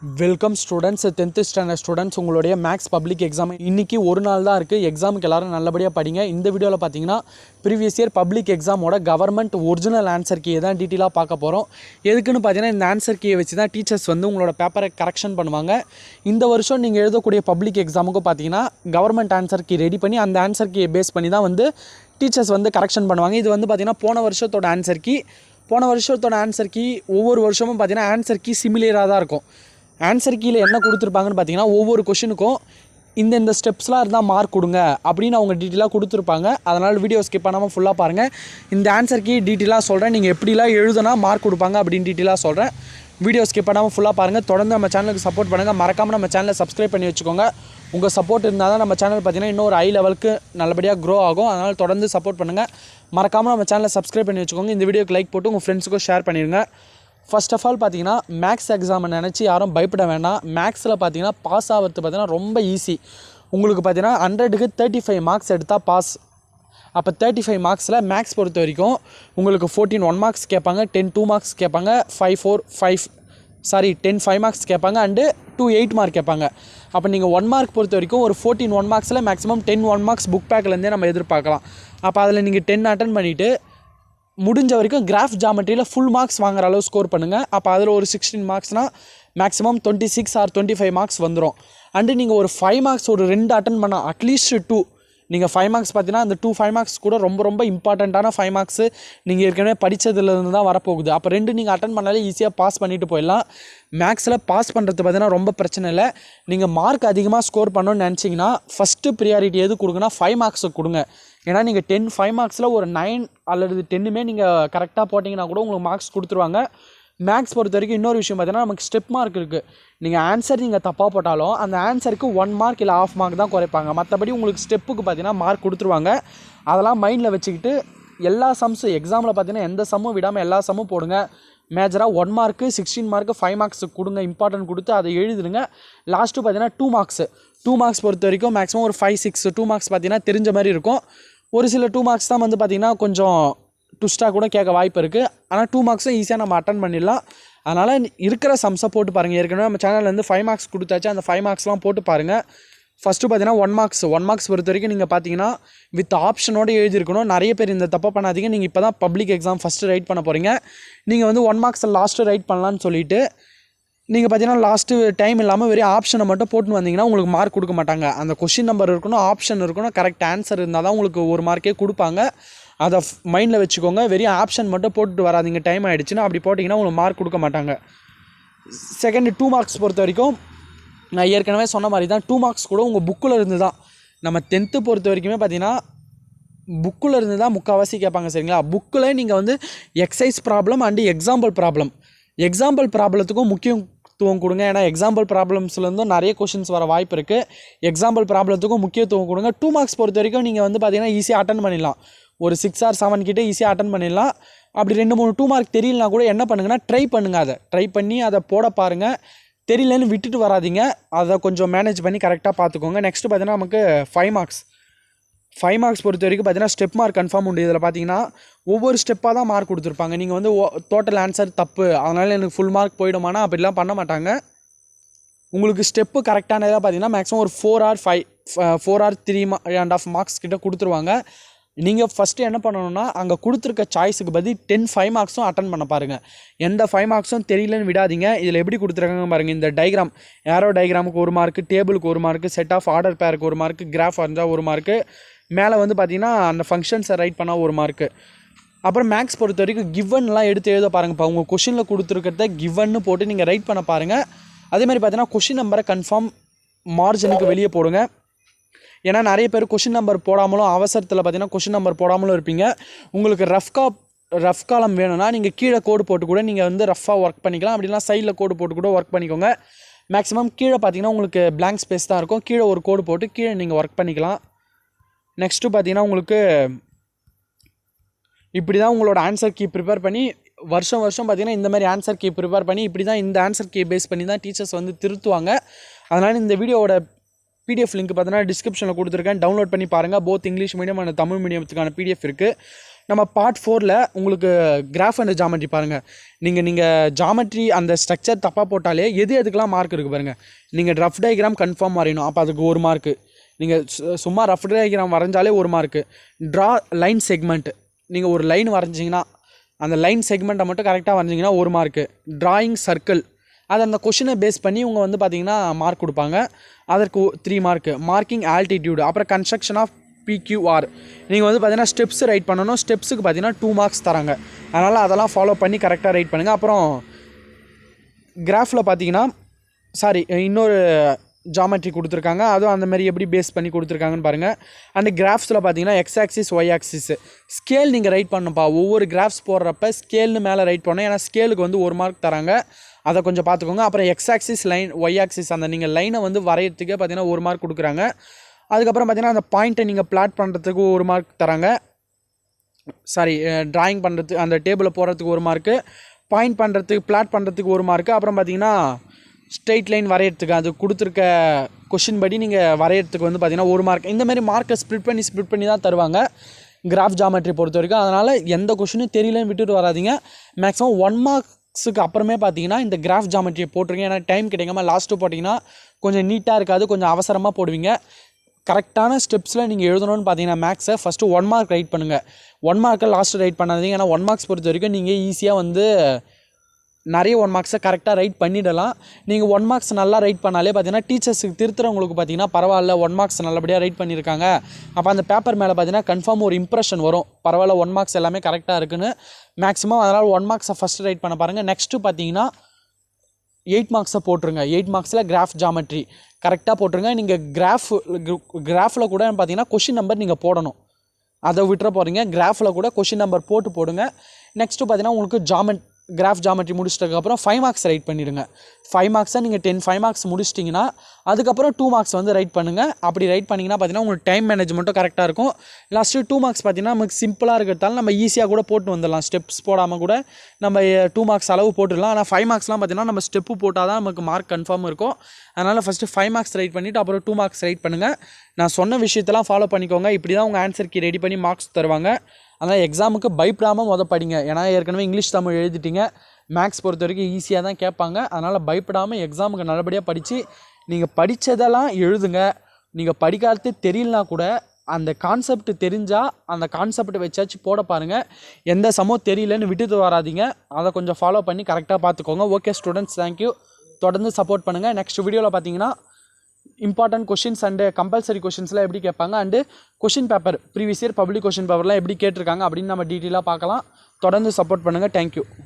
Welcome students. 10th standard students, உங்களுடைய maths public exam இன்றைக்கி ஒரு நாள் தான் இருக்குது. எக்ஸாமுக்கு எல்லோரும் நல்லபடியாக படிங்க. இந்த வீடியோவில் பார்த்தீங்கன்னா ப்ரீவியஸ் இயர் பப்ளிக் எக்ஸாமோட கவர்மெண்ட் ஒரிஜினல் ஆன்சர் கீயை தான் டீட்டெயிலாக பார்க்க போகிறோம். எதுக்குன்னு பார்த்தீங்கன்னா, இந்த ஆன்சர் கீயை வச்சு தான் டீச்சர்ஸ் வந்து உங்களோட பேப்பரை கரெக்ஷன் பண்ணுவாங்க. இந்த வருஷம் நீங்கள் எழுதக்கூடிய பப்ளிக் எக்ஸாமுக்கு பார்த்தீங்கன்னா கவர்மெண்ட் ஆன்சர் கீ ரெடி பண்ணி அந்த ஆன்சர் கீயை பேஸ் பண்ணி தான் வந்து டீச்சர்ஸ் வந்து கரெக்ஷன் பண்ணுவாங்க. இது வந்து பார்த்திங்கன்னா போன வருஷத்தோட ஆன்சர் கீ ஒவ்வொரு வருஷமும் பார்த்திங்கன்னா ஆன்சர் கீ சிமிலராக தான் இருக்கும். ஆன்சர் கீழே என்ன கொடுத்துருப்பாங்கன்னு பார்த்தீங்கன்னா, ஒவ்வொரு கொஷினுக்கும் இந்த ஸ்டெப்ஸ்லாம் இருந்தால் மார்க் கொடுங்க அப்படின்னு அவங்க டீட்டெயிலாக கொடுத்துருப்பாங்க. அதனால் வீடியோ ஸ்கிப் பண்ணாமல் ஃபுல்லாக பாருங்கள். இந்த ஆன்சர் கீ டீட்டெயிலாக சொல்கிறேன், நீங்கள் எப்படிலாம் எழுதுனா மார்க் கொடுப்பாங்க அப்படின்னு டீட்டெயிலாக சொல்கிறேன். வீடியோ ஸ்கிப் பண்ணாமல் ஃபுல்லாக பாருங்கள். தொடர்ந்து நம்ம சேனலுக்கு சப்போர்ட் பண்ணுங்கள். மறக்காமல் நம்ம சேனலை சப்ஸ்கிரைப் பண்ணி வச்சுக்கோங்க. உங்கள் சப்போர்ட் இருந்தால் தான் நம்ம சேனல் பார்த்திங்கன்னா இன்னொரு ஹை லெவலுக்கு நல்லபடியாக க்ரோ ஆகும். அதனால் தொடர்ந்து சப்போர்ட் பண்ணுங்கள். மறக்காமல் நம்ம சேனலை சப்ஸ்கிரைப் பண்ணி வச்சுக்கோங்க. இந்த வீடியோக்கு லைக் போட்டு உங்கள் ஃப்ரெண்ட்ஸுக்கும் ஷேர் பண்ணிடுங்க. ஃபர்ஸ்ட் ஆஃப் ஆல் பார்த்தீங்கன்னா, மேக்ஸ் எக்ஸாமை நினச்சி யாரும் பயப்பட வேண்டாம். மேக்ஸில் பார்த்தீங்கன்னா பாஸ் ஆகிறது பார்த்தீங்கன்னா ரொம்ப ஈஸி. உங்களுக்கு பார்த்தீங்கன்னா 100க்கு 35 மார்க்ஸ் எடுத்தால் பாஸ். அப்போ 35 மார்க்ஸில் மேக்ஸ் பொறுத்த வரைக்கும் உங்களுக்கு 14 1 மார்க்ஸ் கேட்பாங்க, 10 2 மார்க்ஸ் கேட்பாங்க, 10 5 மார்க்ஸ் கேட்பாங்க, அண்டு 2 8 மார்க் கேட்பாங்க. அப்போ நீங்கள் 1 மார்க் பொறுத்த வரைக்கும் ஒரு 14 1 மார்க்ஸில் மேக்ஸிமம் 10 1 மார்க்ஸ் புக் பேக்லேருந்தே நம்ம எதிர்பார்க்கலாம். அப்போ அதில் நீங்கள் 10 அட்டன் பண்ணிவிட்டு முடிஞ்ச வரைக்கும் கிராஃப் ஜாமெட்ரியில் ஃபுல் மார்க்ஸ் வாங்குற அளவு ஸ்கோர் பண்ணுங்கள். அப்போ அதில் ஒரு 16 மார்க்ஸ்னால் மேக்ஸிமம் 26 ஆர் 25 மார்க்ஸ் வந்துடும். அண்டு நீங்கள் ஒரு 5 மார்க்ஸ் ஒரு 2 அட்டன் பண்ணால் அட்லீஸ்ட் 2 நீங்கள் 5 மார்க்ஸ் பார்த்தீங்கன்னா அந்த 5 மார்க்ஸ் கூட ரொம்ப இம்பார்ட்டண்ட்டான 5 மார்க்ஸு நீங்கள் ஏற்கனவே படித்ததுலேருந்து தான் வரப்போகுது. அப்போ 2 நீங்கள் அட்டன் பண்ணாலே ஈஸியாக பாஸ் பண்ணிவிட்டு போயிடலாம். மேக்ஸில் பாஸ் பண்ணுறது பார்த்தீங்கன்னா ரொம்ப பிரச்சனை இல்லை. நீங்கள் மார்க் அதிகமாக ஸ்கோர் பண்ணணும்னு நினச்சிங்கன்னா ஃபஸ்ட்டு ப்ரியாரிட்டி எது கொடுங்கன்னா 5 மார்க்ஸுக்கு கொடுங்க. ஏன்னா நீங்கள் 5 மார்க்ஸில் ஒரு 9 அல்லது 10மே நீங்கள் கரெக்டாக போட்டிங்கன்னா கூட உங்களுக்கு மார்க்ஸ் கொடுத்துருவாங்க. மேக்ஸ் பொறுத்த வரைக்கும் இன்னொரு விஷயம் பார்த்தீங்கன்னா, நமக்கு ஸ்டெப் மார்க் இருக்குது. நீங்கள் ஆன்சர் தப்பாக போட்டாலும் அந்த ஆன்சருக்கு 1 மார்க் இல்லை 1/2 மார்க் தான் குறைப்பாங்க. மற்றபடி உங்களுக்கு ஸ்டெப்புக்கு பார்த்தீங்கன்னா மார்க் கொடுத்துருவாங்க. அதெல்லாம் மைண்டில் வச்சுக்கிட்டு எல்லா சம்ஸும் எக்ஸாமில் பார்த்தீங்கன்னா எந்த சம்மும் விடாமல் எல்லா சம்மும் போடுங்க. மேஜராக 1 மார்க்கு 16 மார்க்கு 5 மார்க்ஸுக்கு கொடுங்க, இம்பார்ட்டன்ட் கொடுத்து அதை எழுதுருங்க. லாஸ்ட்டு பார்த்தீங்கன்னா 2 மார்க்ஸ் பொறுத்த வரைக்கும் மேக்ஸிமம் ஒரு 5 6 2 மார்க்ஸ் பார்த்தீங்கன்னா தெரிஞ்ச மாதிரி இருக்கும். ஒரு சில 2 மார்க்ஸ் தான் வந்து பார்த்திங்கன்னா கொஞ்சம் ட்விஸ்ட்டாக கூட கேட்க வாய்ப்பு இருக்குது. ஆனால் 2 மார்க்ஸும் ஈஸியாக நம்ம அட்டன் பண்ணிடலாம். அதனால் இருக்கிற சம்ஸை போட்டு பாருங்கள். ஏற்கனவே நம்ம சேனல்லேருந்து 5 மார்க்ஸ் கொடுத்தாச்சு, அந்த 5 மார்க்ஸ்லாம் போட்டு பாருங்கள். ஃபஸ்ட்டு பார்த்தீங்கன்னா 1 மார்க்ஸ் பொறுத்த வரைக்கும் நீங்கள் பார்த்தீங்கன்னா வித் ஆப்ஷனோடு எழுதியிருக்கணும். நிறைய பேர் இந்த தப்பை பண்ணாதீங்க. நீங்கள் இப்போ தான் பப்ளிக் எக்ஸாம் ஃபஸ்ட்டு ரைட் பண்ண போகிறீங்க. நீங்கள் வந்து 1 மார்க்ஸை லாஸ்ட்டு ரைட் பண்ணலான்னு சொல்லிவிட்டு நீங்கள் பார்த்தீங்கன்னா லாஸ்ட்டு டைம் இல்லாமல் வெறும் ஆப்ஷனை மட்டும் போட்டுன்னு வந்தீங்கன்னா உங்களுக்கு மார்க் கொடுக்க மாட்டாங்க. அந்த கொஷின் நம்பர் இருக்கணும், ஆப்ஷன் இருக்கணும், கரெக்ட் ஆன்சர் இருந்தால் தான் உங்களுக்கு 1 மார்க்கே கொடுப்பாங்க. அதை மைண்டில் வச்சுக்கோங்க. வெறும் ஆப்ஷன் மட்டும் போட்டுட்டு வராதிங்க. டைம் ஆகிடுச்சுன்னா அப்படி போட்டிங்கன்னா உங்களுக்கு மார்க் கொடுக்க மாட்டாங்க. செகண்ட் 2 மார்க்ஸ் பொறுத்த வரைக்கும் நான் ஏற்கனவே சொன்ன மாதிரி தான் 2 மார்க்ஸ் கூட உங்கள் புக்கில் இருந்து தான். நம்ம 10th பொறுத்த வரைக்குமே பார்த்தீங்கன்னா புக்கில் இருந்து தான் முக்கால்வாசி கேட்பாங்க. சரிங்களா? புக்கில் நீங்கள் வந்து எக்ஸசைஸ் ப்ராப்ளம் அண்டு எக்ஸாம்பிள் ப்ராப்ளத்துக்கும் முக்கியத்துவம் கொடுங்க. ஏன்னா எக்ஸாம்பிள் ப்ராப்ளம்ஸ்லேருந்தும் நிறைய கொஷின்ஸ் வர வாய்ப்பு இருக்குது. எக்ஸாம்பிள் ப்ராப்ளத்துக்கும் முக்கியத்துவம் கொடுங்க. 2 மார்க்ஸ் பொறுத்த வரைக்கும் நீங்கள் வந்து பார்த்தீங்கன்னா ஈஸியாக அட்டன் பண்ணிடலாம். ஒரு 6 or 7 கிட்டே ஈஸியாக அட்டன் பண்ணிடலாம். அப்படி 2-3 2 மார்க் தெரியலனா கூட என்ன பண்ணுங்கன்னா ட்ரை பண்ணுங்கள். ட்ரை பண்ணி அதை போட பாருங்கள். தெரியலன்னு விட்டுட்டு வராதிங்க. அதை கொஞ்சம் மேனேஜ் பண்ணி கரெக்டாக பார்த்துக்கோங்க. நெக்ஸ்ட்டு பார்த்தீங்கன்னா நமக்கு 5 மார்க்ஸ் பொறுத்த வரைக்கும் பார்த்தீங்கன்னா ஸ்டெப் மார்க் கன்ஃபார்ம் உண்டு. இதில் பார்த்தீங்கன்னா ஒவ்வொரு ஸ்டெப்பாக தான் மார்க் கொடுத்துருப்பாங்க. நீங்கள் வந்து டோட்டல் ஆன்சர் தப்பு, அதனால் எனக்கு ஃபுல் மார்க் போயிடுமானா அப்படிலாம் பண்ண மாட்டாங்க. உங்களுக்கு ஸ்டெப்பு கரெக்டானதாக பார்த்தீங்கன்னா மேக்ஸிமம் ஒரு 4 or 3.5 மார்க்ஸ் கிட்ட கொடுத்துருவாங்க. நீங்கள் ஃபஸ்ட்டு என்ன பண்ணணும்னா அங்கே கொடுத்துருக்க சாய்ஸுக்கு பதில் 10 5 மார்க்ஸும் அட்டன் பண்ண பாருங்கள். எந்த 5 மார்க்ஸும் தெரியலன்னு விடாதீங்க. இதில் எப்படி கொடுத்துருக்காங்க பாருங்கள். இந்த டயக்ராம், ஏரோ டயக்ராமுக்கு 1 மார்க்கு, டேபிளுக்கு 1 மார்க்கு, செட் ஆஃப் ஆர்டர் பேருக்கு 1 மார்க்கு, கிராஃப் இருந்தால் 1 மார்க்கு, மேலே வந்து பார்த்திங்கன்னா அந்த ஃபங்க்ஷன்ஸை ரைட் பண்ணால் 1 மார்க்கு. அப்புறம் மேக்ஸ் பொறுத்த வரைக்கும் கிவன்லாம் எடுத்து எழுத பாருங்கப்பா. உங்கள் கொஷினில் கொடுத்துருக்கிறத கிவன்னு போட்டு நீங்கள் ரைட் பண்ண பாருங்கள். அதேமாதிரி பார்த்தீங்கன்னா கொஷின் நம்பரை கன்ஃபார்ம் மார்ஜினுக்கு வெளியே போடுங்க. ஏன்னா நிறைய பேர் கொஷின் நம்பர் போடாமலும் அவசரத்தில் பார்த்தீங்கன்னா கொஷின் நம்பர் போடாமலும் இருப்பீங்க. உங்களுக்கு ரஃப் காலம் வேணும்னா நீங்கள் கீழே கோடு போட்டு கூட நீங்கள் வந்து ரஃப்பாக ஒர்க் பண்ணிக்கலாம். அப்படின்னா சைடில் கோடு போட்டு கூட ஒர்க் பண்ணிக்கோங்க. மேக்ஸிமம் கீழே பார்த்தீங்கன்னா உங்களுக்கு பிளாங்க் ஸ்பேஸ் தான் இருக்கும். கீழே ஒரு கோடு போட்டு கீழே நீங்கள் ஒர்க் பண்ணிக்கலாம். நெக்ஸ்ட்டு பார்த்தீங்கன்னா உங்களுக்கு இப்படி தான் உங்களோட ஆன்சர் கீ ப்ரிப்பேர் பண்ணி வருஷம் பார்த்தீங்கன்னா இந்த மாதிரி ஆன்சர் கீ ப்ரிப்பேர் பண்ணி இப்படி தான் இந்த ஆன்சர் கீ பேஸ் பண்ணி தான் டீச்சர்ஸ் வந்து திருத்துவாங்க. அதனால் இந்த வீடியோவோட PDF லிங்க் பார்த்தீங்கன்னா டிஸ்கிரிப்ஷனில் கொடுத்துருக்கேன். டவுன்லோட் பண்ணி பாருங்கள். Both English medium and Tamil மீடியத்துக்கான PDF இருக்குது. நம்ம பார்ட் 4ல் உங்களுக்கு கிராஃப் அண்ட் ஜாமெட்ரி பாருங்கள். நீங்கள் ஜாமெட்ரி அந்த ஸ்ட்ரக்சர் தப்பாக போட்டாலே எதுக்கெல்லாம் மார்க் இருக்குது பாருங்கள். நீங்கள் ரஃப் டயக்ராம் கன்ஃபார்ம் வரையணும், அப்போ அதுக்கு 1 மார்க்கு. நீங்கள் சும்மா ரஃப் டயக்ராம் வரைஞ்சாலே 1 மார்க்கு. ட்ரா லைன் செக்மெண்ட், நீங்கள் ஒரு லைன் வரைஞ்சிங்கன்னா அந்த லைன் செக்மெண்ட்டை மட்டும் கரெக்டாக வரைஞ்சிங்கன்னா 1 மார்க்கு. ட்ராயிங் சர்க்கிள், அது அந்த கொஷினை பேஸ் பண்ணி இவங்க வந்து பார்த்திங்கன்னா மார்க் கொடுப்பாங்க, அதற்கு 3 மார்க்கு. மார்க்கிங் ஆல்டிடியூடு, அப்புறம் கன்ஸ்ட்ரக்ஷன் ஆஃப் PQR, நீங்கள் வந்து பார்த்தீங்கன்னா ஸ்டெப்ஸ் ரைட் பண்ணணும். ஸ்டெப்ஸுக்கு பார்த்தீங்கன்னா 2 மார்க்ஸ் தராங்க. அதனால் அதெல்லாம் ஃபாலோ பண்ணி கரெக்டாக ரைட் பண்ணுங்கள். அப்புறம் கிராஃபில் பார்த்தீங்கன்னா இன்னொரு ஜாமெட்ரி கொடுத்துருக்காங்க, அதுவும் அந்த மாதிரி எப்படி பேஸ் பண்ணி கொடுத்துருக்காங்கன்னு பாருங்கள். அண்ட் கிராஃப்ஸில் பார்த்தீங்கன்னா x axis y axis scale நீங்கள் ரைட் பண்ணணும்ப்பா. ஒவ்வொரு கிராஃப்ஸ் போடுறப்ப ஸ்கேல்னு மேலே ரைட் பண்ணணும், ஏன்னா ஸ்கேலுக்கு வந்து 1 மார்க் தராங்க, அதை கொஞ்சம் பார்த்துக்கோங்க. அப்புறம் x axis line y axis அந்த நீங்கள் லைனை வந்து வரையறதுக்கே பார்த்தீங்கன்னா 1 மார்க் கொடுக்குறாங்க. அதுக்கப்புறம் பார்த்தீங்கன்னா அந்த பாயிண்ட்டை நீங்கள் பிளாட் பண்ணுறதுக்கு 1 மார்க் தராங்க. ட்ராயிங் பண்ணுறதுக்கு அந்த டேபிளை போடுறதுக்கு 1 மார்க்கு, பாயிண்ட் பண்ணுறதுக்கு பிளாட் பண்ணுறதுக்கு 1 மார்க்கு. அப்புறம் பார்த்தீங்கன்னா ஸ்ட்ரெயிட் லைன் வரையறதுக்கு அது கொடுத்துருக்க கொஷின் படி நீங்கள் வரையறதுக்கு வந்து பார்த்தீங்கன்னா 1 மார்க். இந்தமாதிரி மார்க்கை ஸ்ப்ளிட் பண்ணி தான் தருவாங்க கிராஃப் ஜாமெட்ரி பொறுத்த வரைக்கும். அதனால் எந்த கொஷினும் தெரியலன்னு விட்டுட்டு வராதிங்க. மேக்ஸிமம் 1 மார்க்ஸுக்கு அப்புறமே பார்த்தீங்கன்னா இந்த கிராஃப் ஜாமெட்ரியை போட்டிருங்க. ஏன்னா டைம் கிடைக்காம லாஸ்ட்டு போட்டிங்கன்னா கொஞ்சம் நீட்டாக இருக்காது, கொஞ்சம் அவசரமாக போடுவீங்க. கரெக்டான ஸ்டெப்ஸில் நீங்கள் எழுதணும்னு பார்த்தீங்கன்னா மேக்ஸை ஃபஸ்ட்டு 1 மார்க் ரைட் பண்ணுங்கள். 1 மார்க்கை லாஸ்ட்டு ரைட் பண்ணாதீங்க. ஏன்னா 1 மார்க்ஸ் பொறுத்த வரைக்கும் நீங்கள் ஈஸியாக வந்து நிறைய 1 மார்க்ஸை கரெக்டாக ரைட் பண்ணிடலாம். நீங்கள் 1 மார்க்ஸ் நல்லா ரைட் பண்ணாலே பார்த்தீங்கன்னா டீச்சர்ஸுக்கு திருத்துறவங்களுக்கு பார்த்தீங்கன்னா பரவாயில்ல 1 மார்க்ஸ் நல்லபடியாக ரைட் பண்ணியிருக்காங்க, அப்போ அந்த பேப்பர் மேலே பார்த்தீங்கன்னா கன்ஃபார்ம் ஒரு இம்ப்ரெஷன் வரும், பரவாயில்ல 1 மார்க்ஸ் எல்லாமே கரெக்டாக இருக்குன்னு மேக்ஸிமம். அதனால் 1 மார்க்ஸை ஃபஸ்ட்டு ரைட் பண்ண பாருங்கள். நெக்ஸ்ட்டு பார்த்தீங்கன்னா 8 மார்க்ஸை போட்டுருங்க. 8 மார்க்ஸில் கிராஃப் ஜாமெட்ரி கரெக்டாக போட்டுருங்க. நீங்கள் கிராஃபில் கூட பார்த்தீங்கன்னா கொஷின் நம்பர் நீங்கள் போடணும், அதை விட்டுற போகிறீங்க. கிராஃபில் கூட கொஷின் நம்பர் போடுங்க. நெக்ஸ்ட்டு பார்த்தீங்கன்னா உங்களுக்கு கிராஃப் ஜாமெட்ரி முடிச்சிட்டதுக்கப்புறம் 5 மார்க்ஸ் ரைட் பண்ணிவிடுங்க. 5 மார்க்ஸை நீங்கள் 5 மார்க்ஸ் முடிச்சிட்டிங்கன்னா அதுக்கப்புறம் 2 மார்க்ஸ் வந்து ரைட் பண்ணுங்கள். அப்படி ரைட் பண்ணிங்கன்னா பார்த்தீங்கன்னா உங்களுக்கு டைம் மேனேஜ்மெண்ட்டும் கரெக்டாக இருக்கும். லாஸ்ட்டு 2 மார்க்ஸ் பார்த்தீங்கன்னா நமக்கு சிம்பிளாக இருக்கிறதால நம்ம ஈஸியாக கூட போட்டு வந்துடலாம், ஸ்டெப்ஸ் போடாமல் கூட நம்ம 2 மார்க்ஸ் அளவு போட்டுடலாம். ஆனால் 5 மார்க்ஸ்லாம் பார்த்தீங்கன்னா நம்ம ஸ்டெப்பு போட்டால் தான் நமக்கு மார்க் கன்ஃபார்ம் இருக்கும். அதனால் ஃபஸ்ட்டு 5 மார்க்ஸ் ரைட் பண்ணிவிட்டு அப்புறம் 2 மார்க்ஸ் ரைட் பண்ணுங்கள். நான் சொன்ன விஷயத்தெல்லாம் ஃபாலோ பண்ணிக்கோங்க. இப்படி தான் உங்கள் ஆன்சர் கீ ரெடி பண்ணி மார்க்ஸ் தருவாங்க. அதனால் எக்ஸாமுக்கு பயப்படாமல் படிங்க. ஏன்னா ஏற்கனவே இங்கிலீஷ் தமிழ் எழுதிட்டீங்க, மேக்ஸ் பொறுத்த வரைக்கும் ஈஸியாக தான் கேட்பாங்க. அதனால் பயப்படாமல் எக்ஸாமுக்கு நல்லபடியாக படித்து நீங்கள் படித்ததெல்லாம் எழுதுங்க. நீங்கள் படிக்காதது தெரியலனா கூட அந்த கான்செப்ட் தெரிஞ்சால் அந்த கான்செப்டை வச்சாச்சு போட பாருங்கள். எந்த சமம் தெரியலன்னு விட்டுட்டு வராதிங்க, அதை கொஞ்சம் ஃபாலோ பண்ணி கரெக்டாக பார்த்துக்கோங்க. Okay students, thank you. தொடர்ந்து சப்போர்ட் பண்ணுங்கள். நெக்ஸ்ட் வீடியோவில் பார்த்தீங்கன்னா இம்பார்ட்டன்ட் கொஷின்ஸ் அண்டு கம்பல்சரி கொஷின்ஸ்லாம் எப்படி கேட்பாங்க, and question paper previous year public question பேப்பர்லாம் எப்படி கேட்டிருக்காங்க அப்படின்னு நம்ம டீட்டெயிலாக பார்க்கலாம். தொடர்ந்து சப்போர்ட் பண்ணுங்கள். தேங்க்யூ.